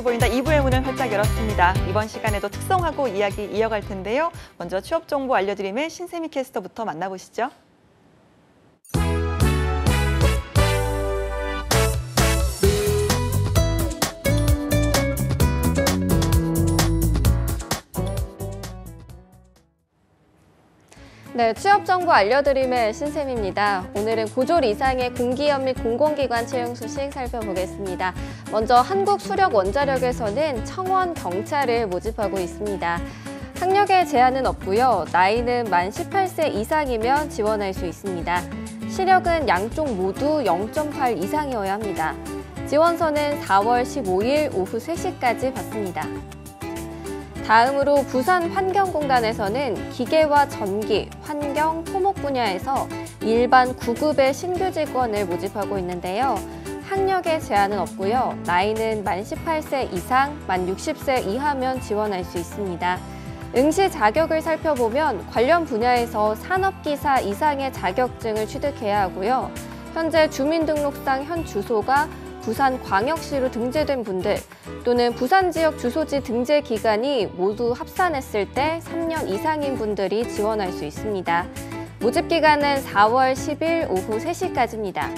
보인다 2부의 문을 활짝 열었습니다. 이번 시간에도 특성하고 이야기 이어갈 텐데요. 먼저 취업 정보 알려드림의 신세미 캐스터부터 만나보시죠. 네, 취업 정보 알려드림의 신샘입니다. 오늘은 고졸 이상의 공기업 및 공공기관 채용 소식 살펴보겠습니다. 먼저 한국수력원자력에서는 청원 경찰을 모집하고 있습니다. 학력에 제한은 없고요. 나이는 만 18세 이상이면 지원할 수 있습니다. 시력은 양쪽 모두 0.8 이상이어야 합니다. 지원서는 4월 15일 오후 3시까지 받습니다. 다음으로 부산환경공단에서는 기계와 전기, 환경, 토목 분야에서 일반 9급의 신규 직원을 모집하고 있는데요. 학력에 제한은 없고요. 나이는 만 18세 이상, 만 60세 이하면 지원할 수 있습니다. 응시 자격을 살펴보면 관련 분야에서 산업기사 이상의 자격증을 취득해야 하고요. 현재 주민등록상 현 주소가 부산광역시로 등재된 분들 또는 부산 지역 주소지 등재 기간이 모두 합산했을 때 3년 이상인 분들이 지원할 수 있습니다. 모집 기간은 4월 10일 오후 3시까지입니다.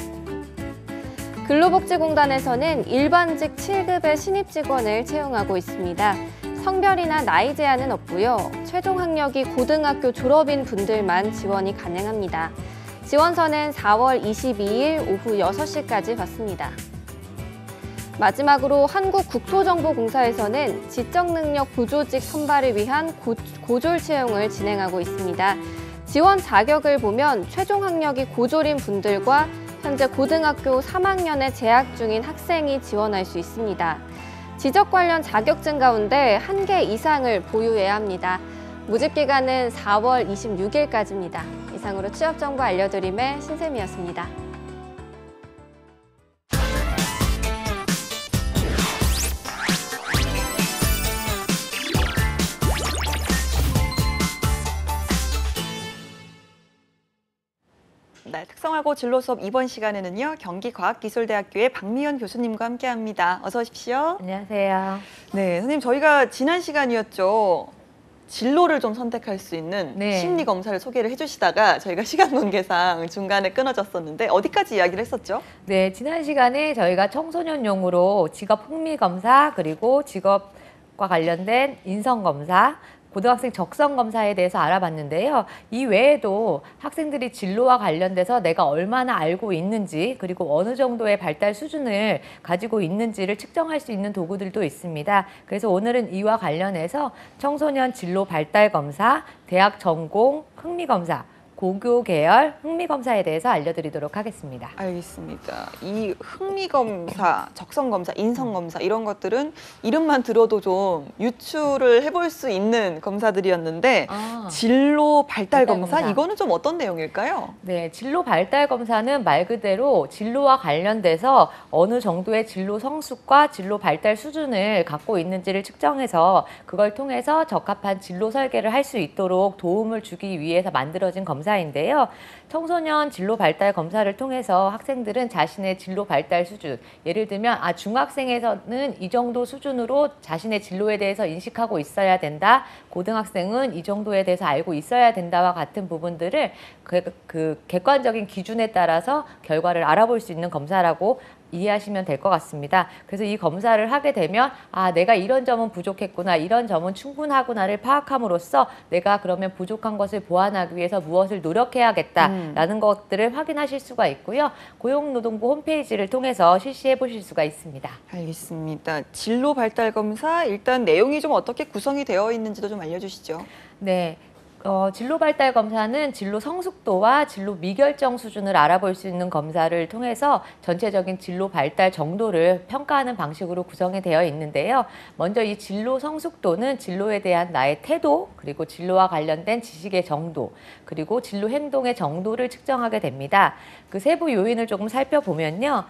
근로복지공단에서는 일반직 7급의 신입 직원을 채용하고 있습니다. 성별이나 나이 제한은 없고요. 최종 학력이 고등학교 졸업인 분들만 지원이 가능합니다. 지원서는 4월 22일 오후 6시까지 받습니다. 마지막으로 한국국토정보공사에서는 지적능력 보조직 선발을 위한 고졸 채용을 진행하고 있습니다. 지원 자격을 보면 최종 학력이 고졸인 분들과 현재 고등학교 3학년에 재학 중인 학생이 지원할 수 있습니다. 지적 관련 자격증 가운데 1개 이상을 보유해야 합니다. 모집 기간은 4월 26일까지입니다. 이상으로 취업 정보 알려드림의 신샘이었습니다. 네, 특성화고 진로 수업 이번 시간에는요. 경기과학기술대학교의 박미연 교수님과 함께합니다. 어서 오십시오. 안녕하세요. 네, 선생님 저희가 지난 시간이었죠. 진로를 좀 선택할 수 있는 심리 검사를 소개를 해주시다가 저희가 시간 관계상 중간에 끊어졌었는데 어디까지 이야기를 했었죠? 네, 지난 시간에 저희가 청소년용으로 직업 흥미 검사 그리고 직업과 관련된 인성 검사, 고등학생 적성 검사에 대해서 알아봤는데요. 이 외에도 학생들이 진로와 관련돼서 내가 얼마나 알고 있는지 그리고 어느 정도의 발달 수준을 가지고 있는지를 측정할 수 있는 도구들도 있습니다. 그래서 오늘은 이와 관련해서 청소년 진로 발달 검사, 대학 전공 흥미 검사, 고교 계열 흥미검사에 대해서 알려드리도록 하겠습니다. 알겠습니다. 이 흥미검사, 적성검사, 인성검사 이런 것들은 이름만 들어도 좀 유추를 해볼 수 있는 검사들이었는데 진로 발달검사 이거는 좀 어떤 내용일까요? 네, 진로 발달검사는 말 그대로 진로와 관련돼서 어느 정도의 진로 성숙과 진로 발달 수준을 갖고 있는지를 측정해서 그걸 통해서 적합한 진로 설계를 할 수 있도록 도움을 주기 위해서 만들어진 검사인데요. 청소년 진로 발달 검사를 통해서 학생들은 자신의 진로 발달 수준, 예를 들면 중학생에서는 이 정도 수준으로 자신의 진로에 대해서 인식하고 있어야 된다. 고등학생은 이 정도에 대해서 알고 있어야 된다와 같은 부분들을 그 객관적인 기준에 따라서 결과를 알아볼 수 있는 검사라고 이해하시면 될 것 같습니다. 그래서 이 검사를 하게 되면 내가 이런 점은 부족했구나, 이런 점은 충분하구나를 파악함으로써 내가 그러면 부족한 것을 보완하기 위해서 무엇을 노력해야겠다라는 것들을 확인하실 수가 있고요. 고용노동부 홈페이지를 통해서 실시해 보실 수가 있습니다. 알겠습니다. 진로 발달 검사 일단 내용이 좀 어떻게 구성이 되어 있는지도 좀 알려주시죠. 네. 진로 발달 검사는 진로 성숙도와 진로 미결정 수준을 알아볼 수 있는 검사를 통해서 전체적인 진로 발달 정도를 평가하는 방식으로 구성이 되어 있는데요. 먼저 이 진로 성숙도는 진로에 대한 나의 태도, 그리고 진로와 관련된 지식의 정도, 그리고 진로 행동의 정도를 측정하게 됩니다. 그 세부 요인을 조금 살펴보면요.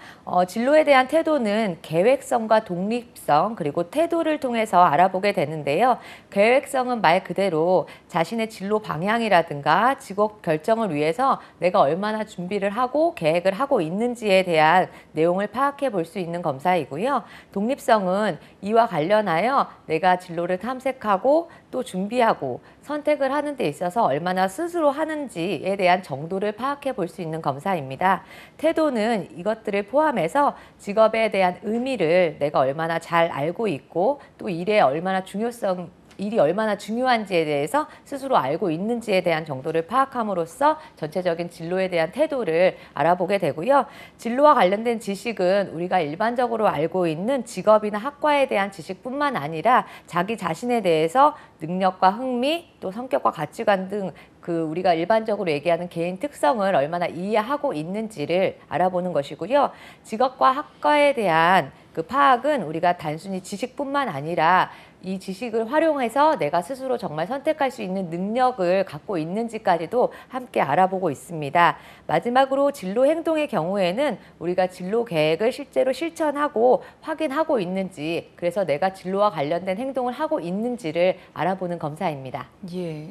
진로에 대한 태도는 계획성과 독립성, 그리고 태도를 통해서 알아보게 되는데요. 계획성은 말 그대로 자신의 진로 방향이라든가 직업 결정을 위해서 내가 얼마나 준비를 하고 계획을 하고 있는지에 대한 내용을 파악해 볼 수 있는 검사이고요. 독립성은 이와 관련하여 내가 진로를 탐색하고 또 준비하고 선택을 하는 데 있어서 얼마나 스스로 하는지에 대한 정도를 파악해 볼 수 있는 검사입니다. 태도는 이것들을 포함해서 직업에 대한 의미를 내가 얼마나 잘 알고 있고 또 일이 얼마나 중요한지에 대해서 스스로 알고 있는지에 대한 정도를 파악함으로써 전체적인 진로에 대한 태도를 알아보게 되고요. 진로와 관련된 지식은 우리가 일반적으로 알고 있는 직업이나 학과에 대한 지식뿐만 아니라 자기 자신에 대해서 능력과 흥미, 또 성격과 가치관 등 우리가 일반적으로 얘기하는 개인 특성을 얼마나 이해하고 있는지를 알아보는 것이고요. 직업과 학과에 대한 파악은 우리가 단순히 지식뿐만 아니라 이 지식을 활용해서 내가 스스로 정말 선택할 수 있는 능력을 갖고 있는지까지도 함께 알아보고 있습니다. 마지막으로 진로 행동의 경우에는 우리가 진로 계획을 실제로 실천하고 확인하고 있는지, 그래서 내가 진로와 관련된 행동을 하고 있는지를 알아보는 검사입니다. 예,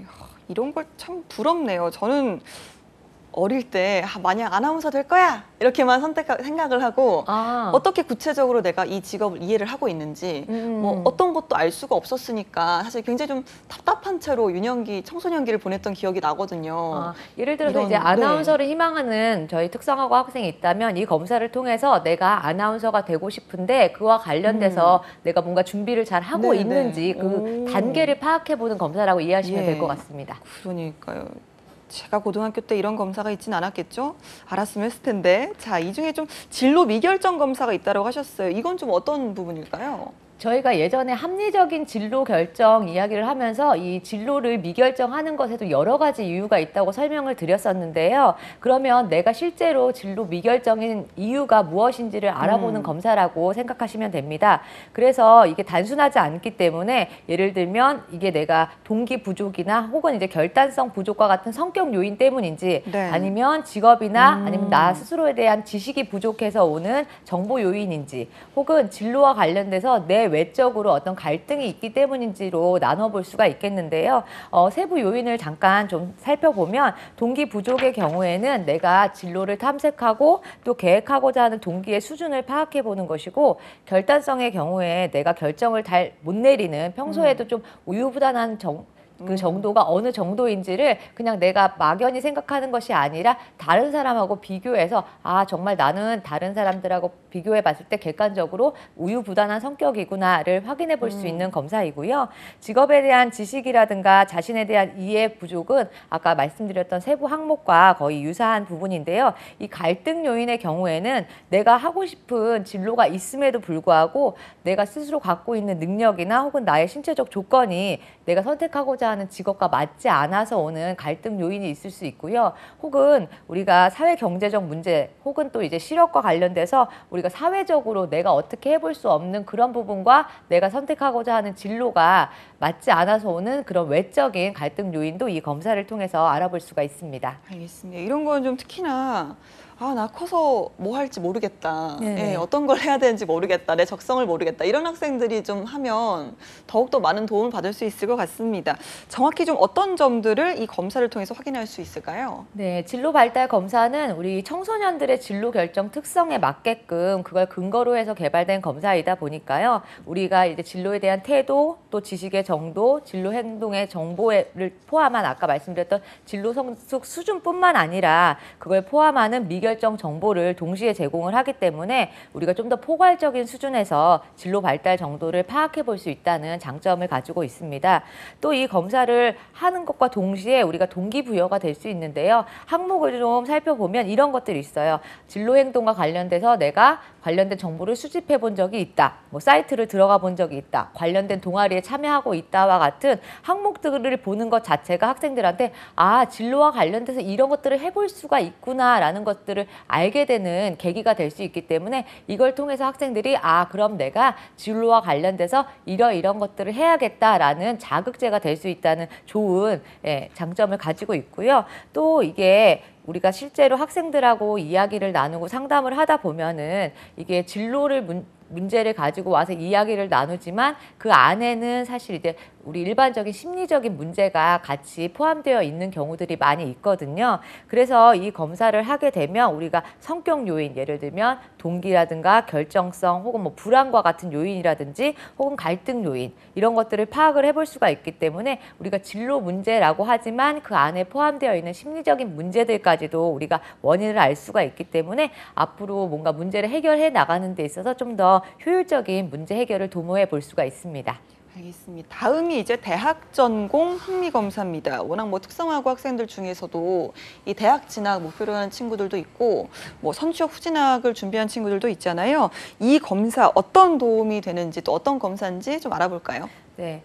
이런 걸 참 부럽네요. 저는 어릴 때 만약 아나운서 될 거야 이렇게만 생각을 하고 어떻게 구체적으로 내가 이 직업을 이해를 하고 있는지 뭐 어떤 것도 알 수가 없었으니까 사실 굉장히 좀 답답한 채로 유년기, 청소년기를 보냈던 기억이 나거든요. 예를 들어서 이제 아나운서를 희망하는 저희 특성화고 학생이 있다면 이 검사를 통해서 내가 아나운서가 되고 싶은데 그와 관련돼서 내가 뭔가 준비를 잘 하고 있는지 그 단계를 파악해보는 검사라고 이해하시면 될 것 같습니다. 그러니까요. 제가 고등학교 때 이런 검사가 있진 않았겠죠? 알았으면 했을 텐데. 자, 이 중에 좀 진로 미결정 검사가 있다고 하셨어요. 이건 좀 어떤 부분일까요? 저희가 예전에 합리적인 진로 결정 이야기를 하면서 이 진로를 미결정하는 것에도 여러 가지 이유가 있다고 설명을 드렸었는데요. 그러면 내가 실제로 진로 미결정인 이유가 무엇인지를 알아보는 검사라고 생각하시면 됩니다. 그래서 이게 단순하지 않기 때문에 예를 들면 이게 내가 동기 부족이나 혹은 이제 결단성 부족과 같은 성격 요인 때문인지 아니면 직업이나 아니면 나 스스로에 대한 지식이 부족해서 오는 정보 요인인지 혹은 진로와 관련돼서 내 외적으로 어떤 갈등이 있기 때문인지로 나눠볼 수가 있겠는데요. 세부 요인을 잠깐 좀 살펴보면 동기 부족의 경우에는 내가 진로를 탐색하고 또 계획하고자 하는 동기의 수준을 파악해 보는 것이고, 결단성의 경우에 내가 결정을 잘 못 내리는, 평소에도 좀 우유부단한 그 정도가 어느 정도인지를 그냥 내가 막연히 생각하는 것이 아니라 다른 사람하고 비교해서 정말 나는 다른 사람들하고 비교해 봤을 때 객관적으로 우유부단한 성격이구나를 확인해 볼 수 있는 검사이고요. 직업에 대한 지식이라든가 자신에 대한 이해 부족은 아까 말씀드렸던 세부 항목과 거의 유사한 부분인데요. 이 갈등 요인의 경우에는 내가 하고 싶은 진로가 있음에도 불구하고 내가 스스로 갖고 있는 능력이나 혹은 나의 신체적 조건이 내가 선택하고자 하는 직업과 맞지 않아서 오는 갈등 요인이 있을 수 있고요. 혹은 우리가 사회 경제적 문제 혹은 또 이제 실업과 관련돼서 우리가 사회적으로 내가 어떻게 해볼 수 없는 그런 부분과 내가 선택하고자 하는 진로가 맞지 않아서 오는 그런 외적인 갈등 요인도 이 검사를 통해서 알아볼 수가 있습니다. 알겠습니다. 이런 건 좀 특히나 나 커서 뭐 할지 모르겠다. 어떤 걸 해야 되는지 모르겠다. 내 적성을 모르겠다. 이런 학생들이 좀 하면 더욱더 많은 도움을 받을 수 있을 것 같습니다. 정확히 좀 어떤 점들을 이 검사를 통해서 확인할 수 있을까요? 네, 진로 발달 검사는 우리 청소년들의 진로 결정 특성에 맞게끔 그걸 근거로 해서 개발된 검사이다 보니까요. 우리가 이제 진로에 대한 태도, 또 지식의 정도, 진로 행동의 정보를 포함한 아까 말씀드렸던 진로 성숙 수준뿐만 아니라 그걸 포함하는 미결정 정보를 동시에 제공을 하기 때문에 우리가 좀 더 포괄적인 수준에서 진로 발달 정도를 파악해 볼 수 있다는 장점을 가지고 있습니다. 또 이 검사를 하는 것과 동시에 우리가 동기부여가 될 수 있는데요. 항목을 좀 살펴보면 이런 것들이 있어요. 진로 행동과 관련돼서 내가 관련된 정보를 수집해 본 적이 있다. 뭐 사이트를 들어가 본 적이 있다. 관련된 동아리에 참여하고 있다와 같은 항목들을 보는 것 자체가 학생들한테 진로와 관련돼서 이런 것들을 해볼 수가 있구나라는 것들을 알게 되는 계기가 될 수 있기 때문에 이걸 통해서 학생들이 그럼 내가 진로와 관련돼서 이런 것들을 해야겠다라는 자극제가 될 수 있다는 좋은 장점을 가지고 있고요. 또 이게 우리가 실제로 학생들하고 이야기를 나누고 상담을 하다 보면은 이게 진로를 문제를 가지고 와서 이야기를 나누지만 그 안에는 사실 이제 우리 일반적인 심리적인 문제가 같이 포함되어 있는 경우들이 많이 있거든요. 그래서 이 검사를 하게 되면 우리가 성격 요인, 예를 들면 동기라든가 결정성 혹은 뭐 불안과 같은 요인이라든지 혹은 갈등 요인 이런 것들을 파악을 해볼 수가 있기 때문에 우리가 진로 문제라고 하지만 그 안에 포함되어 있는 심리적인 문제들까지도 우리가 원인을 알 수가 있기 때문에 앞으로 뭔가 문제를 해결해 나가는 데 있어서 좀 더 효율적인 문제 해결을 도모해 볼 수가 있습니다. 알겠습니다. 다음이 이제 대학 전공 흥미 검사입니다. 워낙 뭐 특성화고 학생들 중에서도 이 대학 진학 목표로 하는 친구들도 있고 뭐 선취업 후진학을 준비한 친구들도 있잖아요. 이 검사 어떤 도움이 되는지 또 어떤 검사인지 좀 알아볼까요? 네.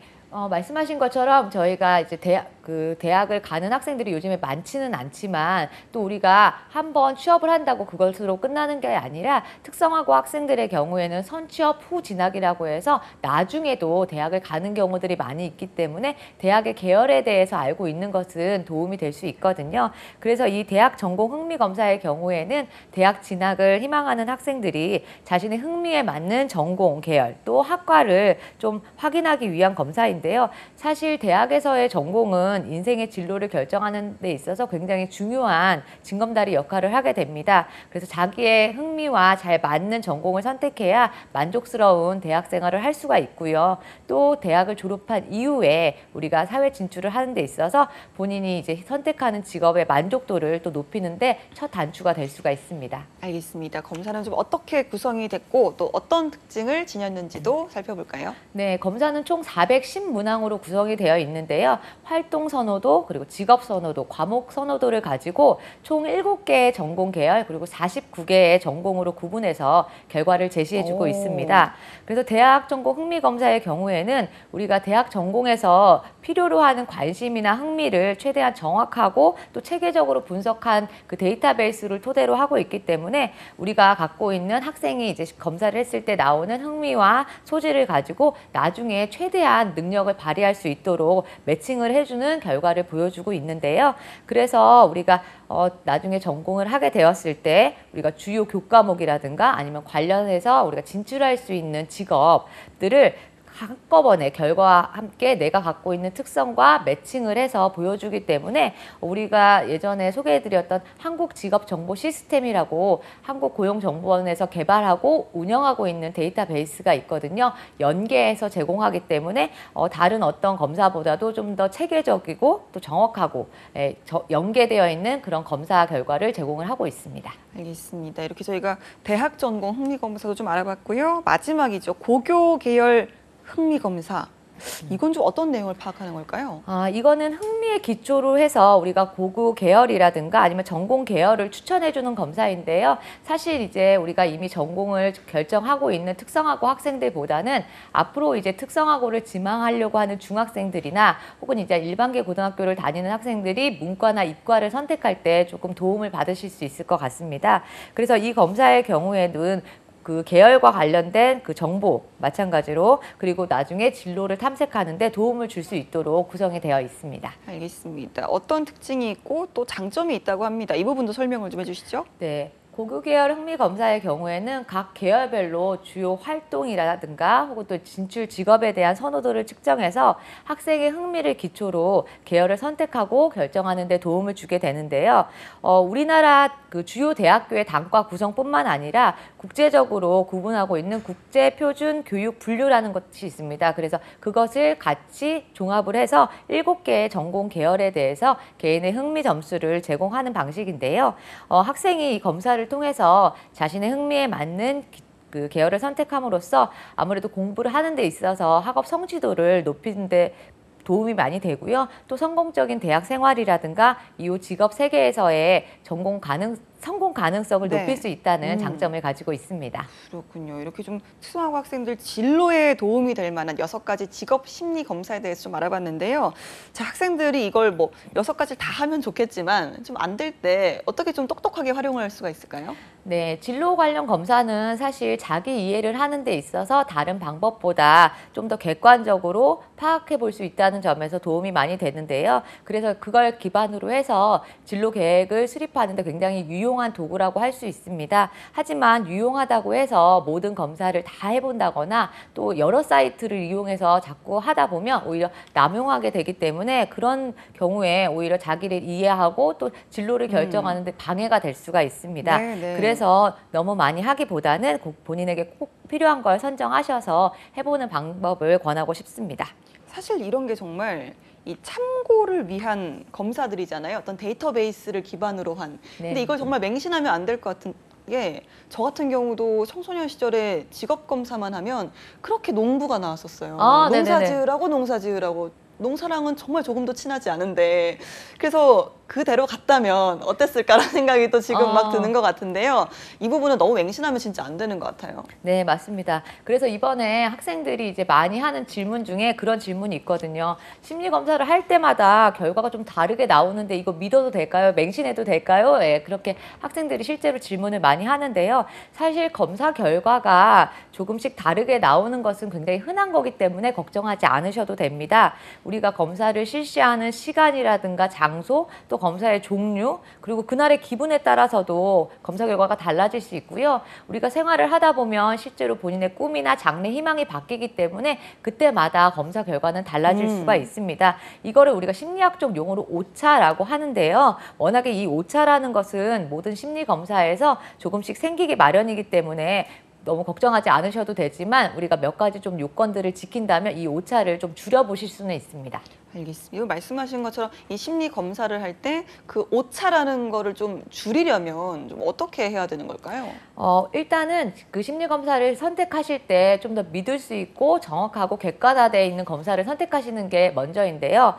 말씀하신 것처럼 저희가 이제 대학을 가는 학생들이 요즘에 많지는 않지만 또 우리가 한번 취업을 한다고 그것으로 끝나는 게 아니라 특성화고 학생들의 경우에는 선취업 후 진학이라고 해서 나중에도 대학을 가는 경우들이 많이 있기 때문에 대학의 계열에 대해서 알고 있는 것은 도움이 될 수 있거든요. 그래서 이 대학 전공 흥미 검사의 경우에는 대학 진학을 희망하는 학생들이 자신의 흥미에 맞는 전공 계열 또 학과를 좀 확인하기 위한 검사인데요. 사실 대학에서의 전공은 인생의 진로를 결정하는 데 있어서 굉장히 중요한 징검다리 역할을 하게 됩니다. 그래서 자기의 흥미와 잘 맞는 전공을 선택해야 만족스러운 대학 생활을 할 수가 있고요. 또 대학을 졸업한 이후에 우리가 사회 진출을 하는 데 있어서 본인이 이제 선택하는 직업의 만족도를 또 높이는데 첫 단추가 될 수가 있습니다. 알겠습니다. 검사는 좀 어떻게 구성이 됐고 또 어떤 특징을 지녔는지도 살펴볼까요? 네, 검사는 총 410문항으로 구성이 되어 있는데요. 활동 선호도, 그리고 직업 선호도, 과목 선호도를 가지고 총 7개의 전공 계열, 그리고 49개의 전공으로 구분해서 결과를 제시해주고 있습니다. 그래서 대학 전공 흥미 검사의 경우에는 우리가 대학 전공에서 필요로 하는 관심이나 흥미를 최대한 정확하고 또 체계적으로 분석한 그 데이터베이스를 토대로 하고 있기 때문에 우리가 갖고 있는 학생이 이제 검사를 했을 때 나오는 흥미와 소질을 가지고 나중에 최대한 능력을 발휘할 수 있도록 매칭을 해주는 결과를 보여주고 있는데요. 그래서 우리가 나중에 전공을 하게 되었을 때 우리가 주요 교과목이라든가 아니면 관련해서 우리가 진출할 수 있는 직업들을 한꺼번에 결과와 함께 내가 갖고 있는 특성과 매칭을 해서 보여주기 때문에 우리가 예전에 소개해드렸던 한국직업정보시스템이라고 한국고용정보원에서 개발하고 운영하고 있는 데이터베이스가 있거든요. 연계해서 제공하기 때문에 다른 어떤 검사보다도 좀 더 체계적이고 또 정확하고 연계되어 있는 그런 검사 결과를 제공을 하고 있습니다. 알겠습니다. 이렇게 저희가 대학 전공 흥미 검사도 좀 알아봤고요. 마지막이죠. 고교 계열 흥미 검사. 이건 좀 어떤 내용을 파악하는 걸까요? 이거는 흥미에 기초로 해서 우리가 고교 계열이라든가 아니면 전공 계열을 추천해주는 검사인데요. 사실 이제 우리가 이미 전공을 결정하고 있는 특성화고 학생들보다는 앞으로 이제 특성화고를 지망하려고 하는 중학생들이나 혹은 이제 일반계 고등학교를 다니는 학생들이 문과나 이과를 선택할 때 조금 도움을 받으실 수 있을 것 같습니다. 그래서 이 검사의 경우에는 그 계열과 관련된 그 정보 마찬가지로 그리고 나중에 진로를 탐색하는 데 도움을 줄 수 있도록 구성이 되어 있습니다. 알겠습니다. 어떤 특징이 있고 또 장점이 있다고 합니다. 이 부분도 설명을 좀 해주시죠. 네. 고교 계열 흥미 검사의 경우에는 각 계열별로 주요 활동이라든가 혹은 또 진출 직업에 대한 선호도를 측정해서 학생의 흥미를 기초로 계열을 선택하고 결정하는 데 도움을 주게 되는데요. 우리나라 그 주요 대학교의 단과 구성뿐만 아니라 국제적으로 구분하고 있는 국제표준 교육 분류라는 것이 있습니다. 그래서 그것을 같이 종합을 해서 7개의 전공 계열에 대해서 개인의 흥미 점수를 제공하는 방식인데요. 학생이 이 검사를 통해서 자신의 흥미에 맞는 그 계열을 선택함으로써 아무래도 공부를 하는 데 있어서 학업 성취도를 높이는 데 도움이 많이 되고요. 또 성공적인 대학 생활이라든가 이후 직업 세계에서의 성공 가능성을 네. 높일 수 있다는 장점을 가지고 있습니다. 그렇군요. 이렇게 좀 특성화고 학생들 진로에 도움이 될 만한 6가지 직업 심리 검사에 대해서 좀 알아봤는데요. 자, 학생들이 이걸 뭐 6가지 다 하면 좋겠지만 좀 안 될 때 어떻게 좀 똑똑하게 활용할 수가 있을까요? 네, 진로 관련 검사는 사실 자기 이해를 하는 데 있어서 다른 방법보다 좀 더 객관적으로 파악해 볼 수 있다는 점에서 도움이 많이 되는데요. 그래서 그걸 기반으로 해서 진로 계획을 수립하는 데 굉장히 유용한 유용한 도구라고 할 수 있습니다. 하지만 유용하다고 해서 모든 검사를 다 해본다거나 또 여러 사이트를 이용해서 자꾸 하다 보면 오히려 남용하게 되기 때문에 그런 경우에 오히려 자기를 이해하고 또 진로를 결정하는 데 방해가 될 수가 있습니다. 네, 네. 그래서 너무 많이 하기보다는 꼭 본인에게 꼭 필요한 걸 선정하셔서 해보는 방법을 권하고 싶습니다. 사실 이런 게 정말 이 참고를 위한 검사들이잖아요. 어떤 데이터베이스를 기반으로 한. 네. 근데 이걸 정말 맹신하면 안 될 것 같은 게, 저 같은 경우도 청소년 시절에 직업 검사만 하면 그렇게 농부가 나왔었어요. 아, 농사 네네네. 지으라고 농사 지으라고. 농사랑은 정말 조금도 친하지 않은데, 그래서 그대로 갔다면 어땠을까라는 생각이 또 지금 막 드는 것 같은데요. 이 부분은 너무 맹신하면 진짜 안 되는 것 같아요. 네, 맞습니다. 그래서 이번에 학생들이 이제 많이 하는 질문 중에 그런 질문이 있거든요. 심리 검사를 할 때마다 결과가 좀 다르게 나오는데 이거 믿어도 될까요? 맹신해도 될까요? 예, 그렇게 학생들이 실제로 질문을 많이 하는데요. 사실 검사 결과가 조금씩 다르게 나오는 것은 굉장히 흔한 거기 때문에 걱정하지 않으셔도 됩니다. 우리가 검사를 실시하는 시간이라든가 장소, 또 검사의 종류, 그리고 그날의 기분에 따라서도 검사 결과가 달라질 수 있고요. 우리가 생활을 하다 보면 실제로 본인의 꿈이나 장래 희망이 바뀌기 때문에 그때마다 검사 결과는 달라질 수가 있습니다. 이거를 우리가 심리학적 용어로 오차라고 하는데요. 워낙에 이 오차라는 것은 모든 심리 검사에서 조금씩 생기기 마련이기 때문에 너무 걱정하지 않으셔도 되지만 우리가 몇 가지 좀 요건들을 지킨다면 이 오차를 좀 줄여보실 수는 있습니다. 알겠습니다. 이거 말씀하신 것처럼 이 심리 검사를 할 때 그 오차라는 거를 좀 줄이려면 좀 어떻게 해야 되는 걸까요? 일단은 그 심리 검사를 선택하실 때 좀 더 믿을 수 있고 정확하고 객관화되어 있는 검사를 선택하시는 게 먼저인데요.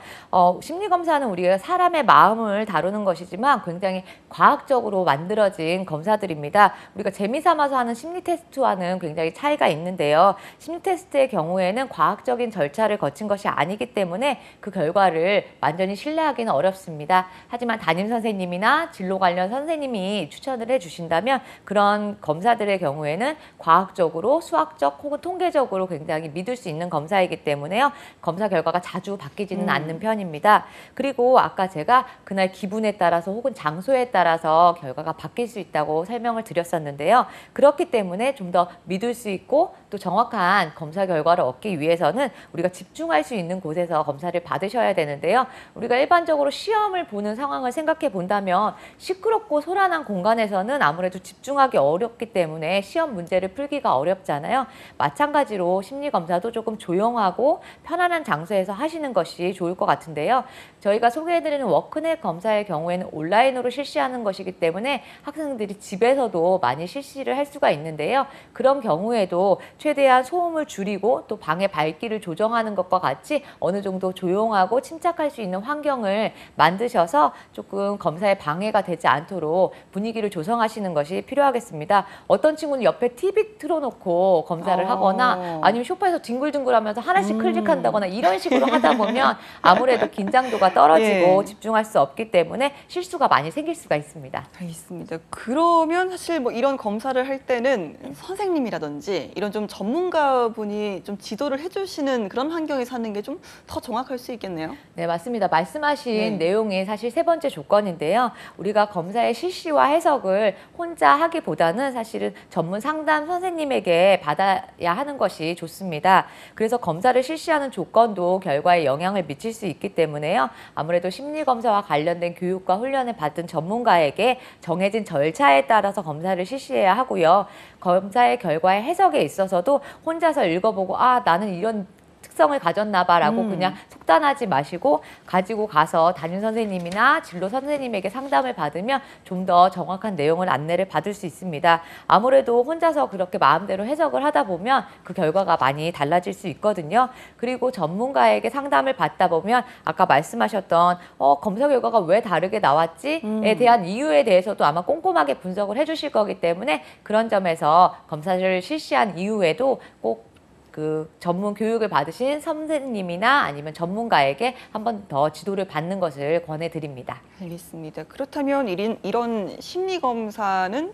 심리 검사는 우리가 사람의 마음을 다루는 것이지만 굉장히 과학적으로 만들어진 검사들입니다. 우리가 재미삼아서 하는 심리 테스트와는 굉장히 차이가 있는데요. 심리 테스트의 경우에는 과학적인 절차를 거친 것이 아니기 때문에 그 결과를 완전히 신뢰하기는 어렵습니다. 하지만 담임 선생님이나 진로 관련 선생님이 추천을 해주신다면 그런 검사들의 경우에는 과학적으로 수학적 혹은 통계적으로 굉장히 믿을 수 있는 검사이기 때문에요. 검사 결과가 자주 바뀌지는 않는 편입니다. 그리고 아까 제가 그날 기분에 따라서 혹은 장소에 따라서 결과가 바뀔 수 있다고 설명을 드렸었는데요. 그렇기 때문에 좀 더 믿을 수 있고 또 정확한 검사 결과를 얻기 위해서는 우리가 집중할 수 있는 곳에서 검사를 받으셔야 되는데요. 우리가 일반적으로 시험을 보는 상황을 생각해 본다면 시끄럽고 소란한 공간에서는 아무래도 집중하기 어렵기 때문에 시험 문제를 풀기가 어렵잖아요. 마찬가지로 심리검사도 조금 조용하고 편안한 장소에서 하시는 것이 좋을 것 같은데요. 저희가 소개해드리는 워크넷 검사의 경우에는 온라인으로 실시하는 것이기 때문에 학생들이 집에서도 많이 실시를 할 수가 있는데요. 그런 경우에도 최대한 소음을 줄이고 또 방의 밝기를 조정하는 것과 같이 어느 정도 조용하고 침착할 수 있는 환경을 만드셔서 조금 검사에 방해가 되지 않도록 분위기를 조성하시는 것이 필요하겠습니다. 어떤 친구는 옆에 TV 틀어놓고 검사를 하거나 아니면 소파에서 뒹굴뒹굴하면서 하나씩 클릭한다거나 이런 식으로 하다 보면 아무래도 긴장도가 떨어지고 예. 집중할 수 없기 때문에 실수가 많이 생길 수가 있습니다. 알겠습니다. 그러면 사실 뭐 이런 검사를 할 때는 선생님이라든지 이런 좀 전문가분이 좀 지도를 해주시는 그런 환경에서 하는 게 좀 더 정확할 수 있겠네요. 네, 맞습니다. 말씀하신 네. 내용이 사실 세 번째 조건인데요. 우리가 검사의 실시와 해석을 혼자 하기보다는 사실은 전문 상담 선생님에게 받아야 하는 것이 좋습니다. 그래서 검사를 실시하는 조건도 결과에 영향을 미칠 수 있기 때문에요. 아무래도 심리검사와 관련된 교육과 훈련을 받은 전문가에게 정해진 절차에 따라서 검사를 실시해야 하고요. 검사의 결과의 해석에 있어서도 혼자서 읽어보고 나는 이런 특성을 가졌나 봐라고 그냥 속단하지 마시고 가지고 가서 담임 선생님이나 진로 선생님에게 상담을 받으면 좀 더 정확한 내용을 안내를 받을 수 있습니다. 아무래도 혼자서 그렇게 마음대로 해석을 하다 보면 그 결과가 많이 달라질 수 있거든요. 그리고 전문가에게 상담을 받다 보면 아까 말씀하셨던 검사 결과가 왜 다르게 나왔지에 대한 이유에 대해서도 아마 꼼꼼하게 분석을 해주실 거기 때문에 그런 점에서 검사를 실시한 이후에도 꼭 그 전문 교육을 받으신 선생님이나 아니면 전문가에게 한 번 더 지도를 받는 것을 권해드립니다. 알겠습니다. 그렇다면 이런 심리 검사는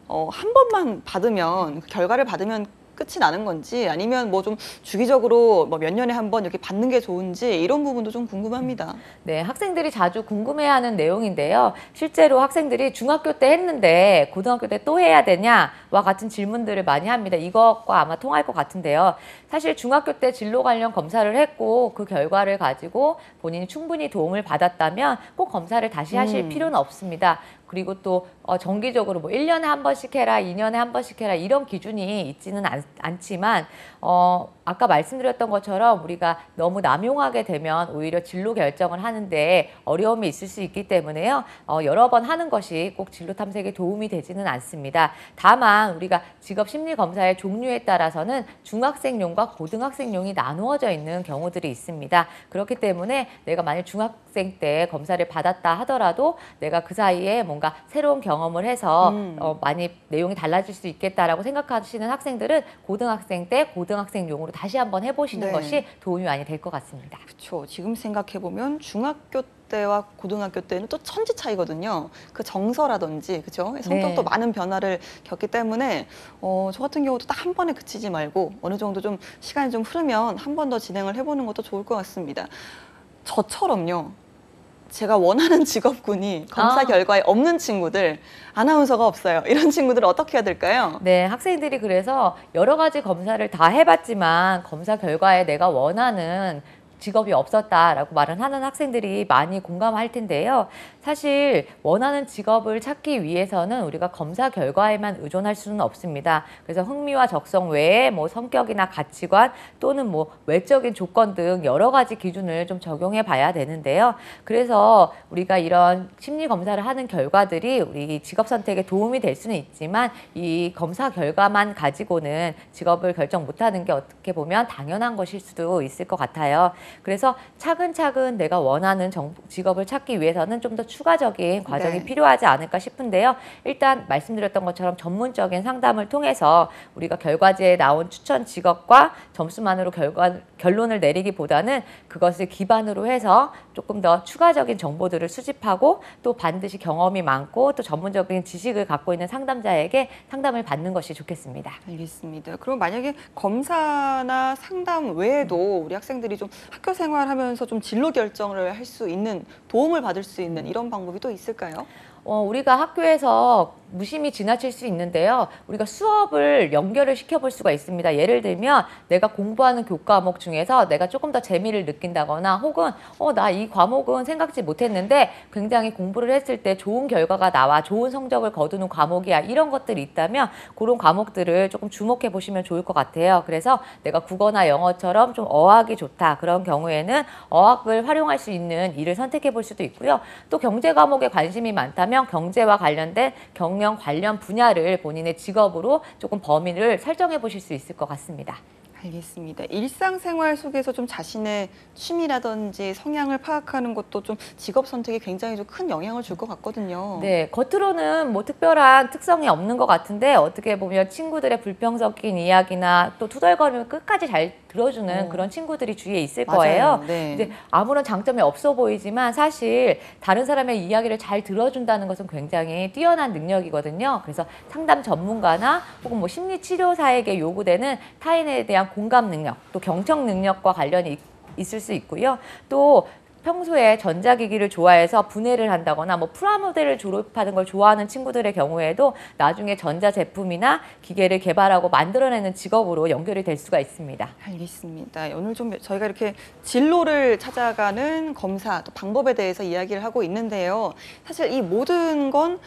한 번만 받으면, 그 결과를 받으면 끝이 나는 건지 아니면 뭐 좀 주기적으로 뭐 몇 년에 한 번 이렇게 받는 게 좋은지 이런 부분도 좀 궁금합니다. 네, 학생들이 자주 궁금해하는 내용인데요. 실제로 학생들이 중학교 때 했는데 고등학교 때 또 해야 되냐와 같은 질문들을 많이 합니다. 이것과 아마 통할 것 같은데요. 사실 중학교 때 진로 관련 검사를 했고 그 결과를 가지고 본인이 충분히 도움을 받았다면 꼭 검사를 다시 하실 필요는 없습니다. 그리고 또 정기적으로 뭐 1년에 한 번씩 해라, 2년에 한 번씩 해라 이런 기준이 있지는 않지만 아까 말씀드렸던 것처럼 우리가 너무 남용하게 되면 오히려 진로 결정을 하는데 어려움이 있을 수 있기 때문에요. 여러 번 하는 것이 꼭 진로 탐색에 도움이 되지는 않습니다. 다만 우리가 직업 심리 검사의 종류에 따라서는 중학생용과 고등학생용이 나누어져 있는 경우들이 있습니다. 그렇기 때문에 내가 만약 중학생 때 검사를 받았다 하더라도 내가 그 사이에 뭔가 새로운 경험을 해서 많이 내용이 달라질 수 있겠다라고 생각하시는 학생들은 고등학생 때 고등학생용으로 다시 한번 해보시는 네. 것이 도움이 많이 될 것 같습니다. 그렇죠. 지금 생각해 보면 중학교 때와 고등학교 때는 또 천지 차이거든요. 그 정서라든지 그렇죠. 성격도 네. 많은 변화를 겪기 때문에 저 같은 경우도 딱 한 번에 그치지 말고 어느 정도 좀 시간이 좀 흐르면 한 번 더 진행을 해보는 것도 좋을 것 같습니다. 저처럼요. 제가 원하는 직업군이 검사 결과에 없는 친구들, 아나운서가 없어요. 이런 친구들은 어떻게 해야 될까요? 네, 학생들이 그래서 여러 가지 검사를 다 해봤지만 검사 결과에 내가 원하는 직업이 없었다라고 말은 하는 학생들이 많이 공감할 텐데요. 사실 원하는 직업을 찾기 위해서는 우리가 검사 결과에만 의존할 수는 없습니다. 그래서 흥미와 적성 외에 뭐 성격이나 가치관 또는 뭐 외적인 조건 등 여러 가지 기준을 좀 적용해 봐야 되는데요. 그래서 우리가 이런 심리 검사를 하는 결과들이 우리 직업 선택에 도움이 될 수는 있지만 이 검사 결과만 가지고는 직업을 결정 못하는 게 어떻게 보면 당연한 것일 수도 있을 것 같아요. 그래서 차근차근 내가 원하는 직업을 찾기 위해서는 좀 더 추가적인 과정이 네. 필요하지 않을까 싶은데요. 일단 말씀드렸던 것처럼 전문적인 상담을 통해서 우리가 결과지에 나온 추천 직업과 점수만으로 결론을 내리기보다는 그것을 기반으로 해서 조금 더 추가적인 정보들을 수집하고 또 반드시 경험이 많고 또 전문적인 지식을 갖고 있는 상담자에게 상담을 받는 것이 좋겠습니다. 알겠습니다. 그럼 만약에 검사나 상담 외에도 우리 학생들이 좀 학교 생활하면서 좀 진로 결정을 할 수 있는 도움을 받을 수 있는 이런 방법이 또 있을까요? 우리가 학교에서 무심히 지나칠 수 있는데요. 우리가 수업을 연결을 시켜볼 수가 있습니다. 예를 들면 내가 공부하는 교과목 중에서 내가 조금 더 재미를 느낀다거나 혹은 나 이 과목은 생각지 못했는데 굉장히 공부를 했을 때 좋은 결과가 나와 좋은 성적을 거두는 과목이야. 이런 것들이 있다면 그런 과목들을 조금 주목해 보시면 좋을 것 같아요. 그래서 내가 국어나 영어처럼 좀 어학이 좋다. 그런 경우에는 어학을 활용할 수 있는 일을 선택해 볼 수도 있고요. 또 경제 과목에 관심이 많다면 경제와 관련된 경영 관련 분야를 본인의 직업으로 조금 범위를 설정해 보실 수 있을 것 같습니다. 알겠습니다. 일상생활 속에서 좀 자신의 취미라든지 성향을 파악하는 것도 좀 직업 선택에 굉장히 좀 큰 영향을 줄 것 같거든요. 네, 겉으로는 뭐 특별한 특성이 없는 것 같은데 어떻게 보면 친구들의 불평 섞인 이야기나 또 투덜거림을 끝까지 잘 들어주는 그런 친구들이 주위에 있을 거예요. 맞아요. 네. 이제 아무런 장점이 없어 보이지만 사실 다른 사람의 이야기를 잘 들어준다는 것은 굉장히 뛰어난 능력이거든요. 그래서 상담 전문가나 혹은 뭐 심리치료사에게 요구되는 타인에 대한 공감 능력, 또 경청 능력과 관련이 있을 수 있고요. 또 평소에 전자기기를 좋아해서 분해를 한다거나 뭐 프라모델을 졸업하는 걸 좋아하는 친구들의 경우에도 나중에 전자제품이나 기계를 개발하고 만들어내는 직업으로 연결이 될 수가 있습니다. 알겠습니다. 오늘 좀 저희가 이렇게 진로를 찾아가는 검사 또 방법에 대해서 이야기를 하고 있는데요. 사실 이 모든 건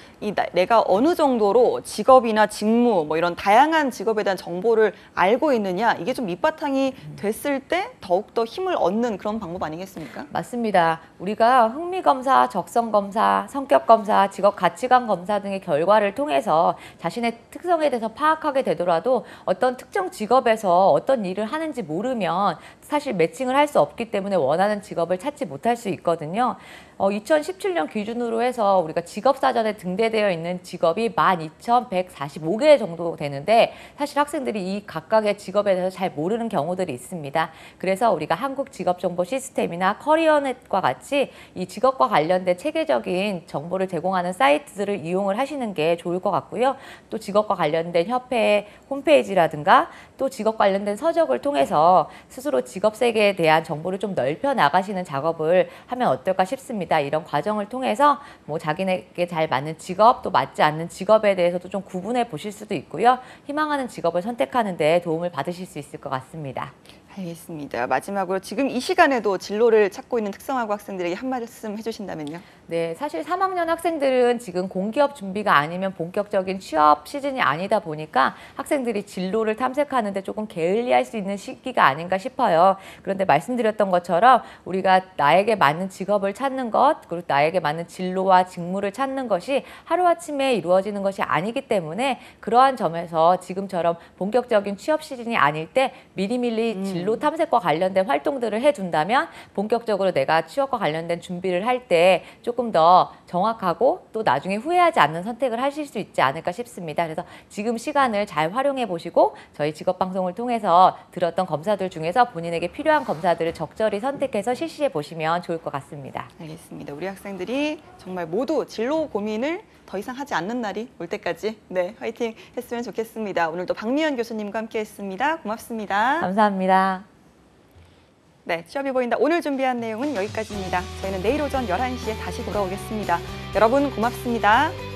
내가 어느 정도로 직업이나 직무 뭐 이런 다양한 직업에 대한 정보를 알고 있느냐 이게 좀 밑바탕이 됐을 때 더욱더 힘을 얻는 그런 방법 아니겠습니까? 맞습니다. 우리가 흥미검사, 적성검사, 성격검사, 직업 가치관 검사 등의 결과를 통해서 자신의 특성에 대해서 파악하게 되더라도 어떤 특정 직업에서 어떤 일을 하는지 모르면 사실 매칭을 할 수 없기 때문에 원하는 직업을 찾지 못할 수 있거든요. 2017년 기준으로 해서 우리가 직업사전에 등재되어 있는 직업이 12,145개 정도 되는데 사실 학생들이 이 각각의 직업에 대해서 잘 모르는 경우들이 있습니다. 그래서 우리가 한국 직업정보 시스템이나 커리어넷 인터넷과 같이 이 직업과 관련된 체계적인 정보를 제공하는 사이트들을 이용을 하시는 게 좋을 것 같고요. 또 직업과 관련된 협회의 홈페이지라든가 또 직업 관련된 서적을 통해서 스스로 직업 세계에 대한 정보를 좀 넓혀 나가시는 작업을 하면 어떨까 싶습니다. 이런 과정을 통해서 뭐 자기에게 잘 맞는 직업, 또 맞지 않는 직업에 대해서도 좀 구분해 보실 수도 있고요. 희망하는 직업을 선택하는 데 도움을 받으실 수 있을 것 같습니다. 알겠습니다. 마지막으로 지금 이 시간에도 진로를 찾고 있는 특성화고 학생들에게 한 말씀 해주신다면요. 네, 사실 3학년 학생들은 지금 공기업 준비가 아니면 본격적인 취업 시즌이 아니다 보니까 학생들이 진로를 탐색하는데 조금 게을리할 수 있는 시기가 아닌가 싶어요. 그런데 말씀드렸던 것처럼 우리가 나에게 맞는 직업을 찾는 것, 그리고 나에게 맞는 진로와 직무를 찾는 것이 하루아침에 이루어지는 것이 아니기 때문에 그러한 점에서 지금처럼 본격적인 취업 시즌이 아닐 때 미리미리 진로 탐색과 관련된 활동들을 해둔다면 본격적으로 내가 취업과 관련된 준비를 할 때 조금 더 정확하고 또 나중에 후회하지 않는 선택을 하실 수 있지 않을까 싶습니다. 그래서 지금 시간을 잘 활용해 보시고 저희 직업방송을 통해서 들었던 검사들 중에서 본인에게 필요한 검사들을 적절히 선택해서 실시해 보시면 좋을 것 같습니다. 알겠습니다. 우리 학생들이 정말 모두 진로 고민을 더 이상 하지 않는 날이 올 때까지 화이팅 했으면 좋겠습니다. 오늘도 박미연 교수님과 함께했습니다. 고맙습니다. 감사합니다. 네, 취업이 보인다. 오늘 준비한 내용은 여기까지입니다. 저희는 내일 오전 11시에 다시 돌아오겠습니다. 여러분 고맙습니다.